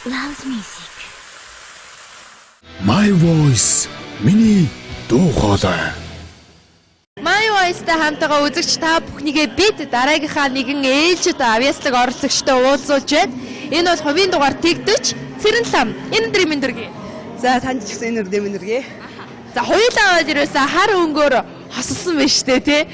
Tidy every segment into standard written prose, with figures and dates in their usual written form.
loves music. My voice миний дуу хоолой. My Voice-тай хамтгаа үзэгч та бүхнийгээ бид дараагийнхаа нэгэн ээлжид авьяаслаг оролцогчтой уулзуулж байна. Энэ бол хувийн дугаар Тэгдэж Цэрэн лам. Энэ өдрийн мэндүргий. За танд ч гэсэн энэ өдрийн мэндүргий. За хоёулаа ерөөсөө хар өнгөөр хосолсон байна штэ тий.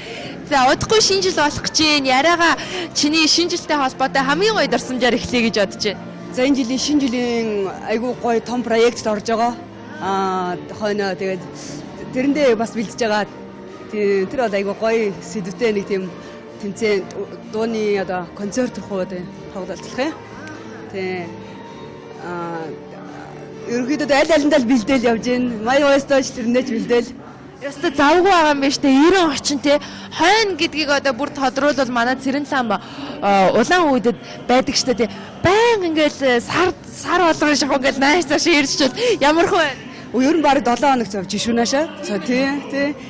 За удахгүй шинэ жил болох гэж байна. Яриагаа чиний шинэ жилтэй холбоотой хамгийн гоё дурсамжаар эхлэе гэж бодож байна. За энэ жилийн шинэ жилийн айгүй гоё том проектд орж байгаа. Хойно тэгээд тэрэндээ бас бэлдэж байгаа. Тэр бол айгүй гоё сэдвтэй нэг тийм тэмцээн дууны одоо концерт хууд тоглолцох юм. Тэгээ ерөнхийдөө аль алиндаа л бэлдээл явж байна. My Voice-тай ч тэрнээч бэлдээл. Яста завгүй байгаа юм биш үү? 90 орчин те хойно гэдгийг одоо бүр тодруулбал манай Цэрэн лам улаан үедэд байдаг штэ те. Баян ингээл сар болгон шахав ингээл найс цааш ирчихвэл ямар хөө вэ? Ер нь баг 7 хоног цавж шүү наашаа. Тий.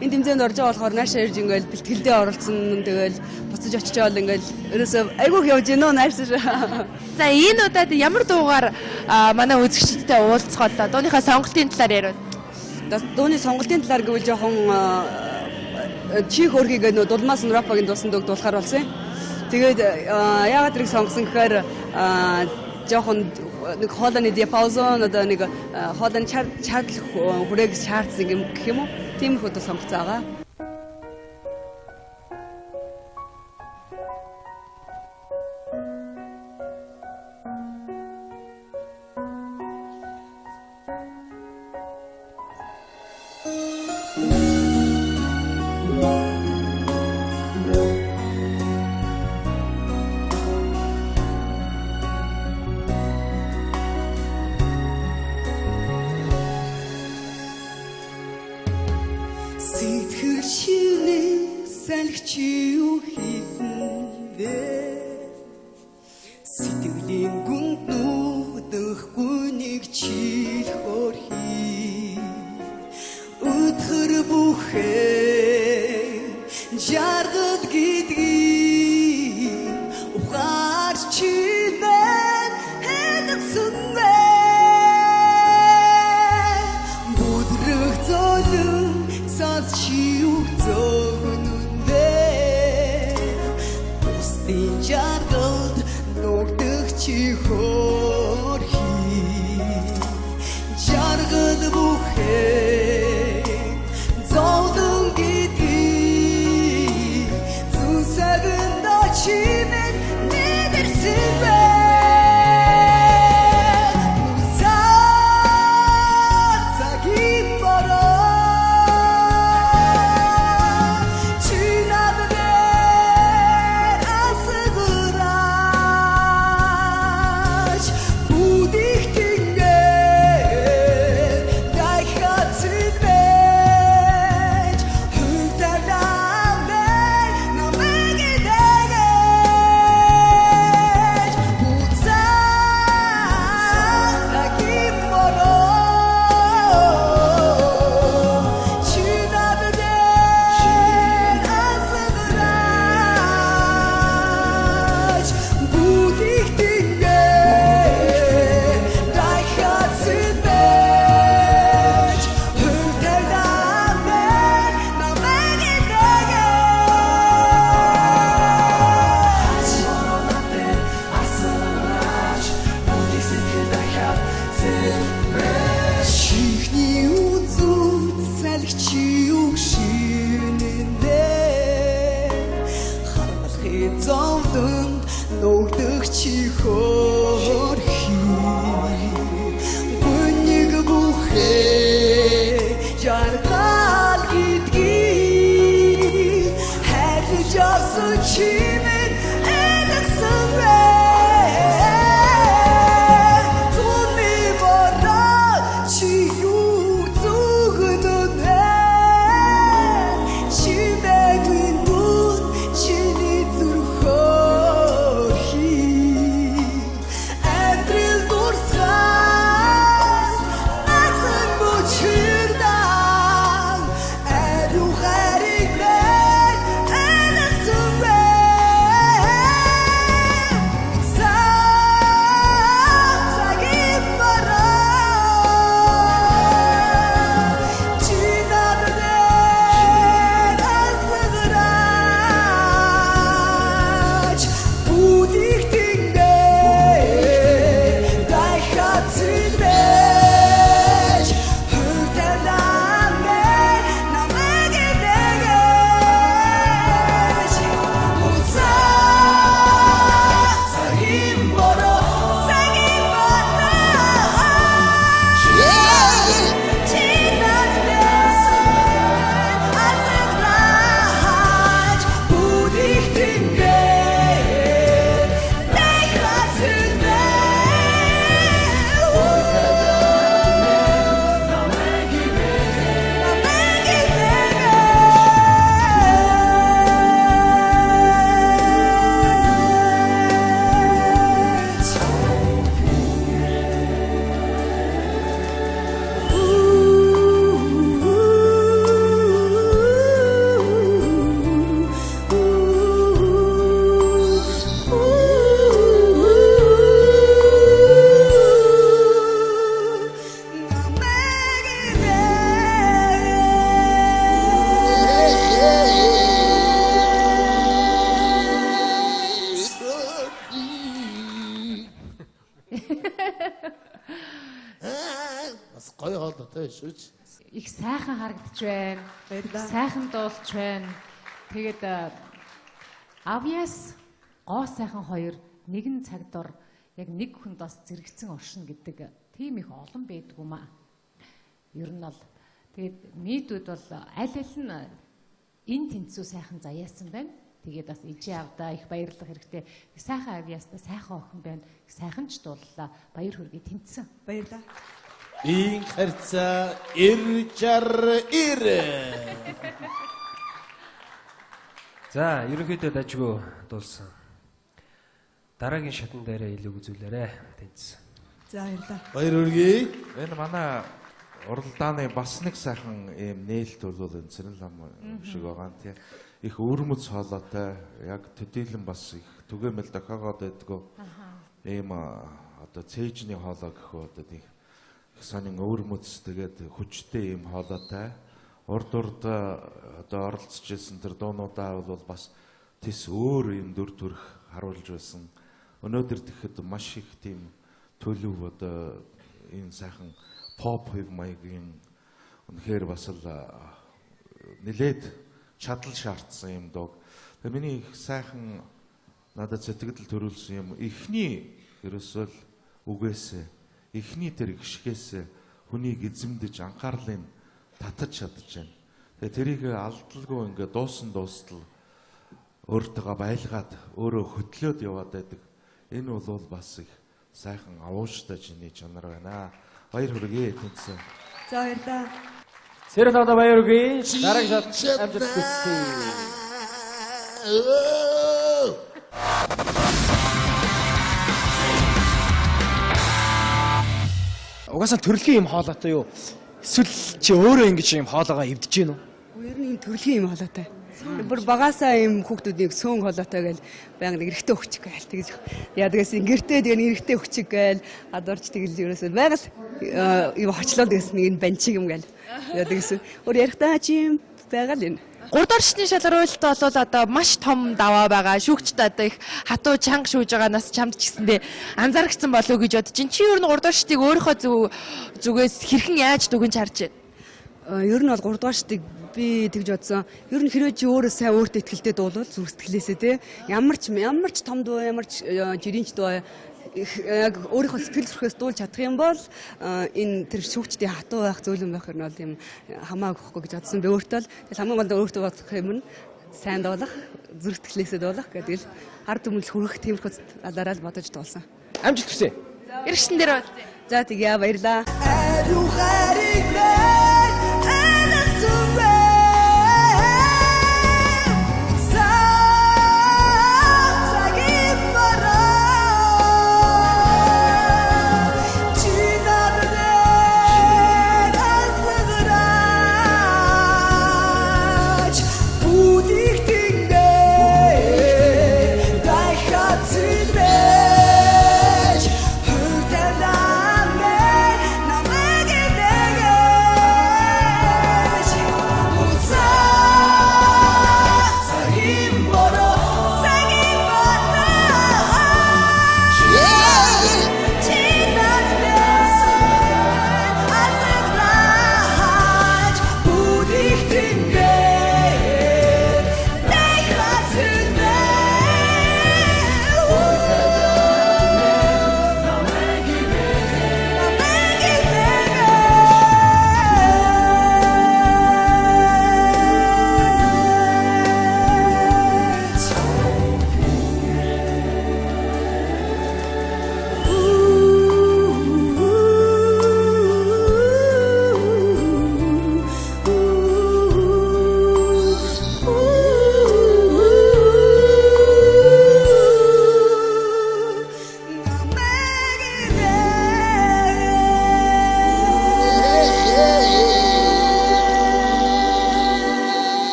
Энэ тэмцээнд орж байгаа болохоор наашаа ирж ингээл бэлтгэлдээ оролцсон. Тэгэл буцаж очиж байгаа ингээл ерөөсөө айгүйх явж гинөө наашаа. За энэ удаад ямар дуугаар манай үзэгчдтэй уулзах болоо? Дууныхаа сонголтын талаар яриад. Дууны сонголтын талаар гэвэл жоохон чих өрхийг нөө дулмаас Нурапагийн дуусан дөг дуулахар болсон. Тэгээд яагаад тэрийг сонгосон гэхээр жоохон нэг хоолойны диапазон одоо нэг хоолойны чарт хүрээг чартс юм гэх юм уу? Тиймэрхүү дуу сонгоцсон байгаа. Сэтгэл шинэ салхич юу хийдэнэ сэтгэлийн гүнд нүдэхгүй нэг чил хөрхи өдөр бүхэн жаргал гэдгийг ухаарч чинээ хэнэгсэн бэ бүдрэх золон цаас чиуг зогнундэ бусдын жаргалд нүгдэх чи хөрхи жаргал бүхэн зовдон гэдгийг зүсэгэн дочимэн мэдэрсэн бэ зовдонд нүгдэх чи хөрхи бүнийг бүхээ жаргал гэдгийг хайрлаж авсан чимэн элэгсэн бэ түнний бороо чи юу зүгнүнэ чимээгүй нүд чиний зүрхөөрхи Бас гоё хоолойтой шүү ч. Их сайхан харагдаж байна. Баярлалаа. Сайхан дуулж байна. Тэгээд Авьяас гоо сайхан хоёр нэгэн цаг дор яг нэг хүнд бас зэрэгцэн оршин гэдэг тийм их олон байдаг юм аа. Ер нь бол тэгээд нийтүүд бол аль аль нь энэ тэнцүү сайхан заяасан байна. Тэгээд бас ижи авдаа их баярлах хэрэгтэй. Сайхан Авьяастай сайхан охин байна. Сайхан ч дууллаа. Баяр хүргэе тэнцсэн. Баярлалаа. Ийн харьцаа 90 За, ерөнхийдөө дажгүй дуулсан. Дараагийн шатан дээрээ илүү үзүүлээрэ. Тэнцсэн. За баярлалаа. Баяр хүргэе. Энэ манай уралдааны бас нэг сайхан ийм нээлт бол энэ Цэрэнлам шиг байгаа нь тийм их өрмөц хоолойтой яг төдийлөн бас их түгээмэл дохоогоод байдгүй ийм одоо цээжний хоолой гэхүү одоо нэг сонин өрмөц тэгээд хүчтэй ийм хоолойтой урд одоо оролцож ирсэн тэр дуунуудаа бол бас тис өөр ийм дүр төрх харуулж байсан. Өнөөдөр тэгэхэд маш их тийм төлөв одоо энэ сайхан pop хэв маягийн үнэхээр бас л нэлээд чадал шаардсан юм дог. Тэгээ миний их сайхан надад сэтгэл төрүүлсэн юм эхний ерөөсөө л үгээсээ эхний тэр гიშгээс хүнийг эзэмдэж анхаарлыг татаж чадж байна. Тэгээ тэрийг алдалгүй ингээд дуустал өөртөө байлгаад өөрөө хөтлөөд яваад байдаг. Энэ бол бас их сайхан авууштай чиний чанар байна. Баяр хүргэе тэнцсэн. За баярлалаа. Цэрэнламда баяр хүргэе. Дараагийн шат амжилт хүсье. Угаасаа төрөлхийн юм хоолойтой юу? Эсвэл чи өөрөө ингэж юм хоолойгоо эвдэж гин үү? Ер нь юм төрөлхийн юм хоолойтой. Бүр багасаа юм хүүхдүүдийг сөөн хоолойтой гэл байнга эрэхтэй өгчих гээл тэгэж. Ядгаас гэртээ тэгээ эрэхтэй өгчих гээл адорч тэгэл ерөөсөө байгаль юу хочлоод гэсэн нэг энэ банчиг юм гээл. Ядгаас өөр ярихтаа чим байгаль энэ. 3 дугаар шатны шалгаруулалт бол одоо маш том даваа байгаа. Шүүгчд одоо их хатуу чанга шүүж байгаанаас чамд ч гэсэндээ анзаарчихсан болов уу гэж бодож чинь. Чи ер нь 3 дугаар шатыг өөрийнхөө зүгээс хэрхэн яаж дүгнж харж байна? Ер нь бол 3 дугаар шатыг би тэгж бодсон. Ер нь хэрвээ чи өөрөө сайн өөртөө ихтэй дуулвал зүрх сэтгэлээсээ те ямар ч том дуу ямар ч жирийнч дуу яг өөрийнхөө сэтгэл зүрхээс дуулж чадах юм бол энэ тэр шүүгчдийн хатуу байх зөөлөн байх нь бол юм хамаагүй гэхгүй гэж бодсон. Би өөртөө л хамгийн гол өөртөө бодох юм нь сайн дуулах, зүрх сэтгэлээсээ дуулах гэдэг л ард түмэл хүрэх тиймэрхүү алаараа л бодож дуулсан. Амжилт хүсье. Иргэн дээр бол. За тэгье баярлаа.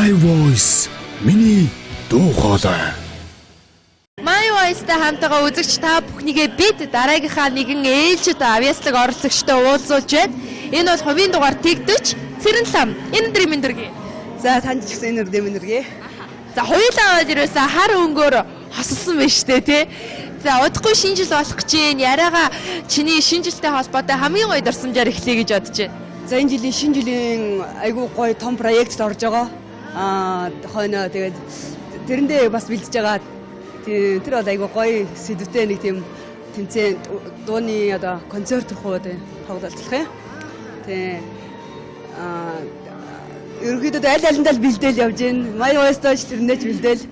My Voice миний дуу хоолой. My Voice-тай хамтгаа үзэгч та бүхнийгээ бид дараагийнхаа нэгэн ээлжид авьяаслаг оролцогчтой уулзуулж байна. Энэ бол хувийн дугаар Тэгдэж Цэрэнлам энэ өдрийн мэндүргээ. За танд ч гэсэн энэ өдрийн мэндүргээ. За хоёулаа аваад ирсэн хар өнгөөр хосолсон байна штэ тий. За удахгүй шинэ жил болох гэж байна. Яриагаа чиний шинэ жилтэй холбоотой хамгийн гоё дурсамжаар эхлэе гэж бодож байна. За энэ жилийн шинэ жилийн айгүй гоё том проектд орж байгаа. Хойно тэгээд тэрэндээ бас бэлдэж байгаа. Тэр бол айгүй гоё сэдвтэй нэг тийм тэмцээн дууны одоо концерт хууд тоглолцох юм. Тэгээ ерөнхийдөө аль алиндаа л бэлдээл явж байна. Май Вестож тэрнээ ч бэлдээл.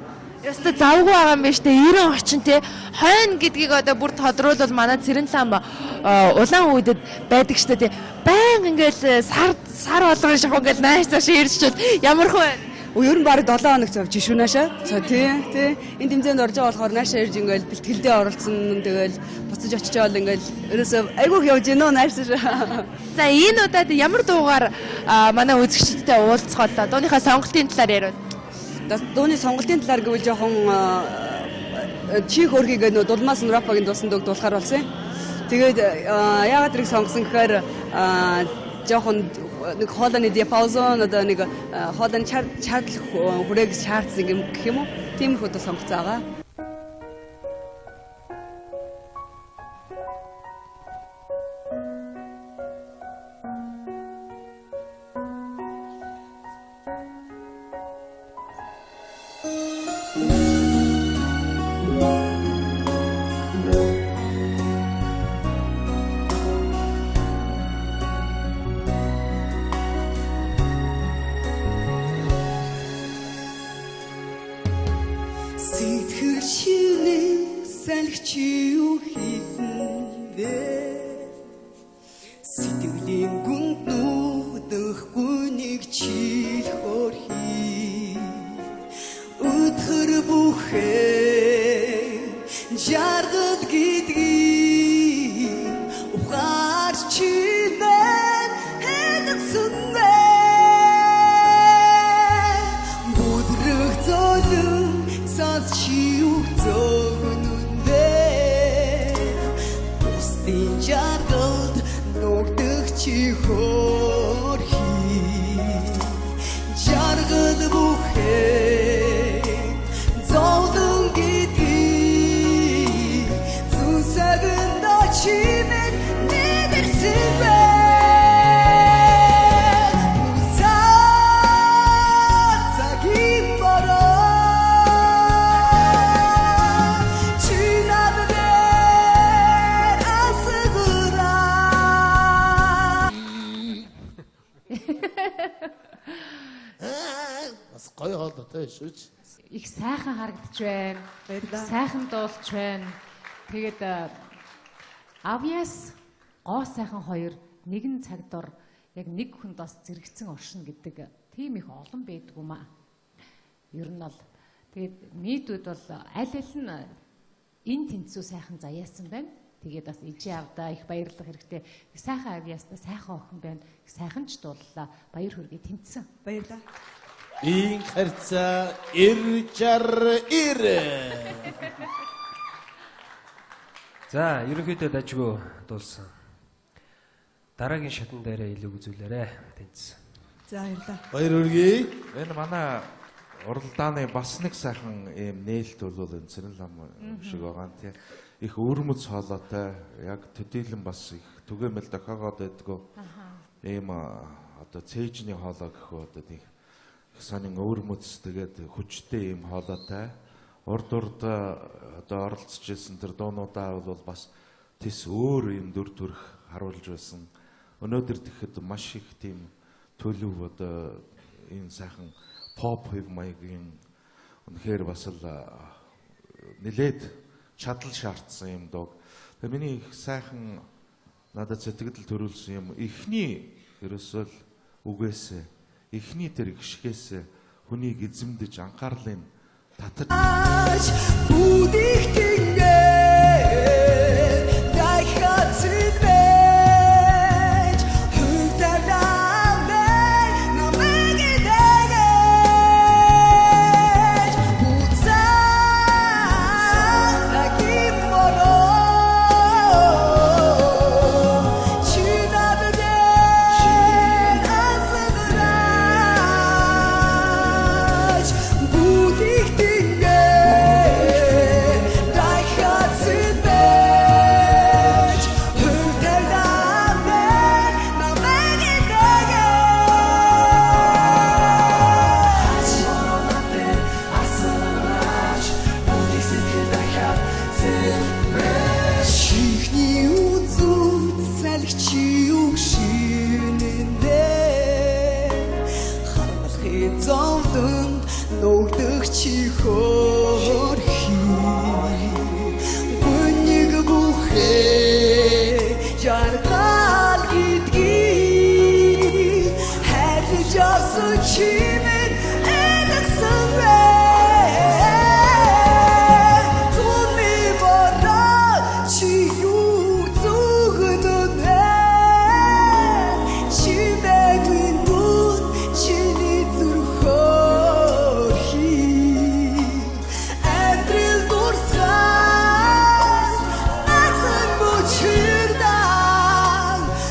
Яста завгүй байгаа юм байна штэ 90 орчин те хойно гэдгийг одоо бүр тодруулбал манай Цэрэглам улаан үйдэд байдаг штэ те баян ингээл сар болгон шахав ингээл нааш цааш ирчүүд ямар хөө байна. Ер нь баг 7 хоног цавж шүү наашаа. Тий. Энэ тэмцээнд орж байгаа болохоор наашаа ирж ингээл бэлтгэлдээ оролцсон. Тэгэл буцаж очиж байгаа ингээл ерөөсөө айгүйх явж гинөө наашаа. За энэ удаад ямар дуугаар манай үзэгчдтэй уулзахад дууныхаа сонголтын талаар ярив. Дууны сонголтын талаар гэвэл жоохон чих өрхийг нөө Дулмаас Нурапагийн дуусан дууг дуулахар болсон. Тэгээд яагаад тэрийг сонгосон гэхээр жоохон нэг хоолойны диапазон одоо нэг хоолойны чарт хүрээг шаардсан юм гэх юм уу? Тиймэрхүү дуу сонгоцсон байгаа. Сэтгэл чиний салхич юу хийдэ сэтгэлийн гүнд нүдэхгүй нэг чил хөрхи өдөр бүхэн жаргал гэдгийг ухаарч чинээ хэлсэн бэ бүдрэх золон саз чиу зогнундэ бусдын жаргалд нүгдэх чи хөрхи жаргал бүхэн зовлон гэдгийг зүсэгнэ чимэн мэдэрсэн бэ Гоё хоолойтой шүүж. Их сайхан харагдаж байна. Сайхан дуулж байна. Тэгээд Авьяас гоо сайхан хоёр нэгэн цаг дор яг нэг хүнд бас зэрэгцэн оршин гэдэг тийм их олон байдаг юм аа. Ер нь бол тэгээд мидүүд бол аль аль нь энэ тэнцүү сайхан заяасан байна. Тэгээд бас ижи авдаа их баярлах хэрэгтэй. Сайхан Авьяастай сайхан охин байна. Сайхан ч дууллаа. Баяр хүргэе тэнцсэн. Баярлалаа. Ин харьцаа 90 За, ерөнхийдөө дажгүй дуулсан. Дараагийн шатан дээрээ илүү үзүүлээрэ. Тэнцсэн. За баярлалаа. Баяр хүргэе. Энэ манай уралдааны бас нэг сайхан ийм нээлт бол энэ Цэрэглам шиг байгаа нь тий. Их өрмөц хоолойтой яг төдийлөн бас их түгээмэл дохоогоод байдгүй. Ийм одоо цээжний хоолой гэх үү одоо тийм сонин өрмөц тэгээд хүчтэй ийм хоолойтой. Урд одоо оролцож ирсэн тэр дуунуудаа бол бас тис өөр ийм дүр төрх харуулж байсан. Өнөөдөр тэгэхэд маш их тийм төлөв одоо энэ сайхан pop хэв маягийн үнэхээр бас л нэлээд чадал шаардсан юм доо. Тэгээ миний их сайхан надад сэтгэл төрүүлсэн юм эхний ерөөсөө л үгээсээ эхний тэр гიშгээс хүнийг эзэмдэж анхаарлын татаж бүдихтингээ дайхацэн байж хөвтөлдөө намайг дэгэж буцаа таким мороо чинадэ асграж бүдих 지